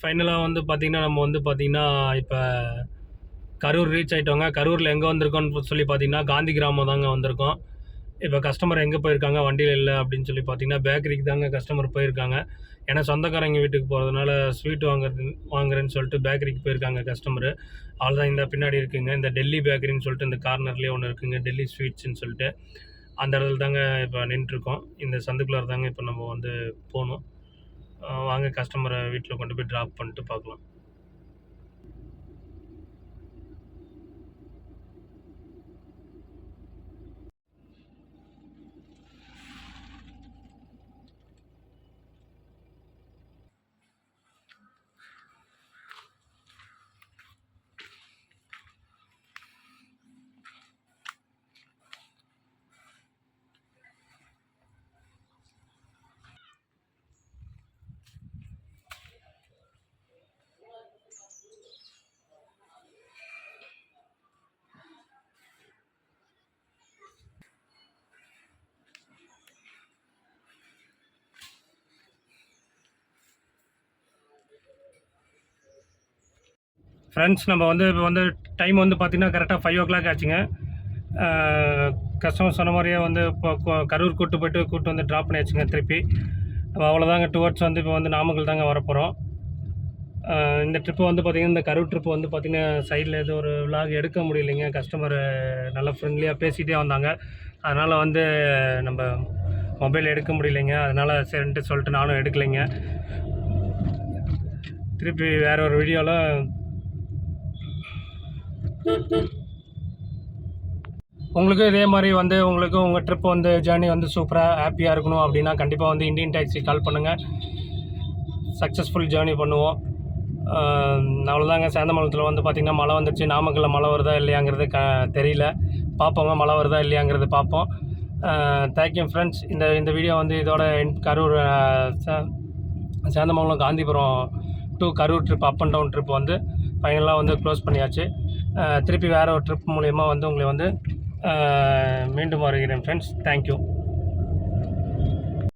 ஃபைனலாக வந்து பார்த்திங்கன்னா நம்ம வந்து பார்த்திங்கன்னா இப்போ கரூர் ரீச் ஆகிட்டோங்க. கரூரில் எங்கே வந்திருக்கோன்னு சொல்லி பார்த்திங்கன்னா காந்தி கிராமம் தாங்க வந்திருக்கோம். இப்போ கஸ்டமர் எங்கே போயிருக்காங்க வண்டியில் இல்லை அப்படின்னு சொல்லி பார்த்திங்கன்னா பேக்கரிக்கு தாங்க கஸ்டமர் போயிருக்காங்க. ஏன்னா சொந்தக்காரங்க வீட்டுக்கு போகிறதுனால ஸ்வீட் வாங்குறேன்னு சொல்லிட்டு பேக்கரிக்கு போயிருக்காங்க கஸ்டமரு. அவ்வளோதான் இந்த பின்னாடி இருக்குங்க இந்த டெல்லி பேக்கரின்னு சொல்லிட்டு இந்த கார்னர்லேயே ஒன்று இருக்குங்க, டெல்லி ஸ்வீட்ஸ்ன்னு சொல்லிட்டு. அந்த இடத்துல தாங்க இப்போ நின்றுருக்கோம். இந்த சந்துக்குள்ளார தாங்க இப்போ நம்ம வந்து போகணும். வாங்க கஸ்டமரை வீட்டில் கொண்டு போய் ட்ராப் பண்ணிட்டு பார்க்கலாம். ஃப்ரெண்ட்ஸ் நம்ம வந்து இப்போ வந்து டைம் வந்து பார்த்திங்கன்னா கரெக்டாக 5 o'clock ஆச்சுங்க. கஸ்டமர் சொன்ன மாதிரியே வந்து இப்போ கரூர் கூப்பிட்டு வந்து ட்ராப் பண்ணியாச்சுங்க திருப்பி. அவ்வளோதாங்க டுவர்ட்ஸ் வந்து இப்போ வந்து நாமக்கல் தாங்க வரப்போகிறோம். இந்த ட்ரிப்பு வந்து பார்த்திங்கன்னா இந்த கரூர் ட்ரிப்பு வந்து பார்த்திங்கன்னா சைடில் எதுவும் ஒரு விலாக் எடுக்க முடியலைங்க. கஸ்டமர் நல்லா ஃப்ரெண்ட்லியாக பேசிகிட்டே வந்தாங்க. அதனால் வந்து நம்ம மொபைல் எடுக்க முடியலைங்க. அதனால் சரின்ட்டு சொல்லிட்டு நானும் எடுக்கலைங்க. திருப்பி வேறு ஒரு வீடியோவில் உங்களுக்கும் இதே மாதிரி வந்து உங்களுக்கும் உங்கள் ட்ரிப் வந்து ஜேர்னி வந்து சூப்பராக ஹாப்பியாக இருக்கணும் அப்படின்னா கண்டிப்பாக வந்து இந்தியன் டாக்ஸி கால் பண்ணுங்கள். சக்ஸஸ்ஃபுல் ஜேர்னி பண்ணுவோம். அவ்வளோதாங்க. சேந்தமங்கலத்தில் வந்து பார்த்திங்கன்னா மழை வந்துடுச்சு. நாமக்கல்லில் மழை வருதா இல்லையாங்கிறது தெரியல. பார்ப்போங்க, மழை வருதா இல்லையாங்கிறது பார்ப்போம். Thank you friends. இந்த வீடியோ வந்து இதோட Karur Sendamangalam Gandhipuram to Karur trip up and down trip வந்து ஃபைனலாக வந்து க்ளோஸ் பண்ணியாச்சு. திருப்பி வேறு ஒரு ட்ரிப் மூலயமா வந்து உங்களை வந்து மீண்டும் வருகிறேன் ஃப்ரெண்ட்ஸ். தேங்க்யூ.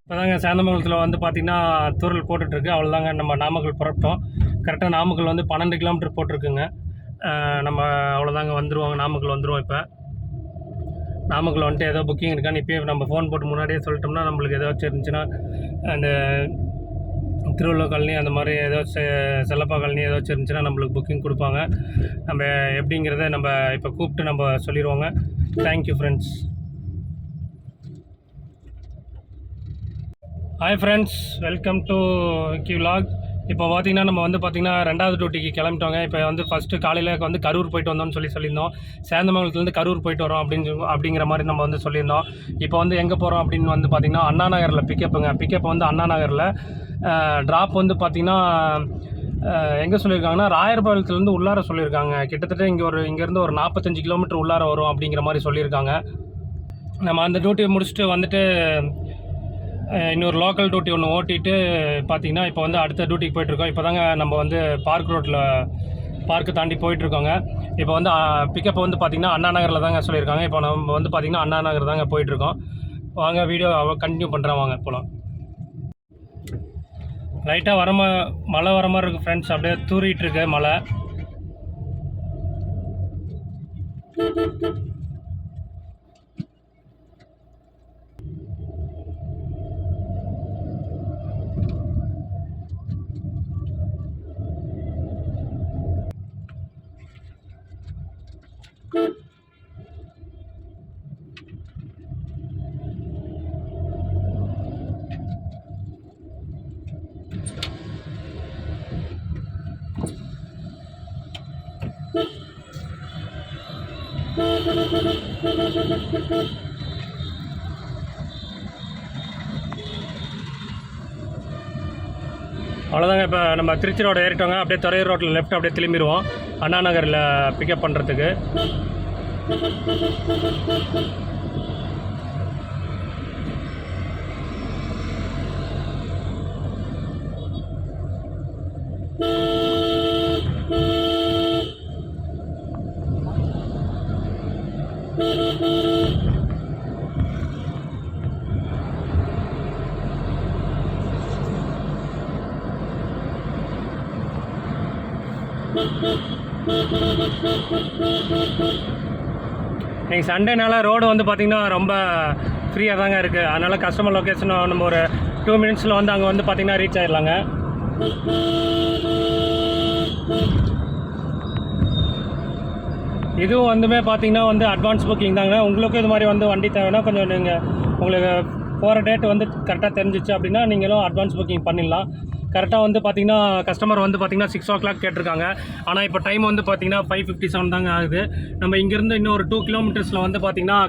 இப்போ தாங்க சேந்தமங்கலத்தில் வந்து பார்த்திங்கன்னா தூரல் போட்டுட்ருக்கு. அவ்வளோதாங்க நம்ம நாமக்கல் புறப்பட்டோம். கரெக்டாக நாமக்கல் வந்து 12 கிலோமீட்டர் போட்டிருக்குங்க. நம்ம அவ்வளோதாங்க வந்துடுவோங்க, நாமக்கல் வந்துடுவோம். இப்போ நாமக்கல் வந்துட்டு ஏதோ புக்கிங் இருக்கான்னு இப்போயே நம்ம ஃபோன் போட்டு முன்னாடியே சொல்லிட்டோம்னா நம்மளுக்கு ஏதாச்சும் இருந்துச்சுன்னா அந்த திருவள்ளுவர் காலனி அந்த மாதிரி ஏதாச்சும் செல்லப்பா காலனி ஏதாச்சும் இருந்துச்சுன்னா நம்மளுக்கு புக்கிங் கொடுப்பாங்க. நம்ம எப்படிங்கிறத நம்ம இப்போ கூப்பிட்டு நம்ம சொல்லிடுவோங்க. Thank you friends. Hi friends, welcome to Vicky vlog. இப்போ பார்த்திங்கன்னா நம்ம வந்து பார்த்திங்கன்னா 2வது டியூட்டிக்கு கிளம்பிட்டோங்க. இப்போ வந்து ஃபஸ்ட்டு காலையில் வந்து கரூர் போயிட்டு வந்தோம்னு சொல்லியிருந்தோம். சேந்தமங்கலத்துலேருந்து கரூர் போயிட்டு வரோம் அப்படிங்கிற மாதிரி நம்ம வந்து சொல்லியிருந்தோம். இப்போ வந்து எங்கே போகிறோம் அப்படின்னு வந்து பார்த்திங்கன்னா அண்ணா நகரில் பிக்கப் வந்து அண்ணா நகரில். ட்ராப் வந்து பார்த்திங்கன்னா எங்கே சொல்லியிருக்காங்கன்னா ராயர்பாளையத்துலேருந்து உள்ளார சொல்லியிருக்காங்க. கிட்டத்தட்ட இங்கேருந்து ஒரு 45 கிலோமீட்டர் உள்ளார வரும் அப்படிங்கிற மாதிரி சொல்லியிருக்காங்க. நம்ம அந்த டியூட்டியை முடிச்சுட்டு வந்துட்டு இன்னொரு லோக்கல் டியூட்டி ஒன்று ஓட்டிட்டு பார்த்திங்கன்னா இப்போ வந்து அடுத்த டியூட்டிக்கு போயிட்டுருக்கோம். இப்போ தாங்க நம்ம வந்து பார்க்கு தாண்டி போயிட்டுருக்கோங்க. இப்போ வந்து பிக்கப் வந்து பார்த்திங்கன்னா அண்ணா நகரில் தாங்க சொல்லியிருக்காங்க. இப்போ நம்ம வந்து பார்த்திங்கன்னா அண்ணா நகர் தாங்க போயிட்டுருக்கோம். வாங்க வீடியோ கண்டினியூ பண்ணுறேன், வாங்க போகலாம். லைட்டாக மழை வர மாதிரி இருக்குது ஃப்ரெண்ட்ஸ். அப்படியே தூரிட்டு இருக்கு மழை. அவ்வளோதாங்க. இப்போ நம்ம திருச்சி ரோடு ஏறிட்டோங்க. அப்படியே துறையூர் ரோட்டில் லெஃப்ட் அப்படியே திரும்பிடுவோம் அண்ணா நகரில் பிக்கப் பண்ணுறதுக்கு. நீங்கள் சண்டேனால ரோடு வந்து பார்த்திங்கன்னா ரொம்ப ஃப்ரீயாக தாங்க இருக்குது. அதனால் கஸ்டமர் லொக்கேஷன் நம்ம ஒரு 2 மினிட்ஸில் வந்து அங்கே வந்து பார்த்திங்கன்னா ரீச் ஆகிடலாங்க. இதுவும் வந்துமே பார்த்திங்கன்னா வந்து அட்வான்ஸ் புக்கிங் தாங்க. உங்களுக்கும் இது மாதிரி வந்து வண்டி தேவைன்னா கொஞ்சம் நீங்கள் உங்களுக்கு போகிற டேட் வந்து கரெக்டாக தெரிஞ்சிச்சு அப்படின்னா நீங்களும் அட்வான்ஸ் புக்கிங் பண்ணிடலாம். கரெக்டாக வந்து பார்த்திங்கன்னா கஸ்டமர் வந்து பார்த்திங்கன்னா 6 o'clock கேட்டிருக்காங்க. ஆனால் இப்போ டைம் வந்து பார்த்திங்கன்னா 5:57 தாங்க ஆகுது. நம்ம இங்கேருந்து இன்னும் ஒரு 2 கிலோமீட்டர்ஸில் வந்து பார்த்திங்கன்னா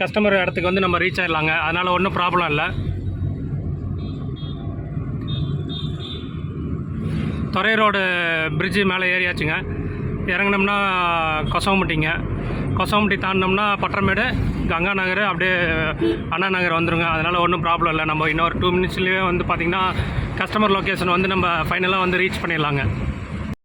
கஸ்டமர் இடத்துக்கு வந்து நம்ம ரீச் ஆகிடலாங்க. அதனால் ஒன்றும் ப்ராப்ளம் இல்லை. துறை ரோடு பிரிட்ஜு மேலே ஏறியாச்சுங்க. இறங்கினோம்னா கொசவம்பட்டி தாண்டினோம்னா பட்டரமேடு, கங்கா நகர், அப்படியே அண்ணா நகர் வந்துடுங்க. அதனால் ஒன்றும் ப்ராப்ளம் இல்லை. நம்ம இன்னொரு 2 மினிட்ஸ்லேயே வந்து பார்த்திங்கன்னா கஸ்டமர் லொக்கேஷன் வந்து நம்ம ஃபைனலாக வந்து ரீச் பண்ணிடலாங்க.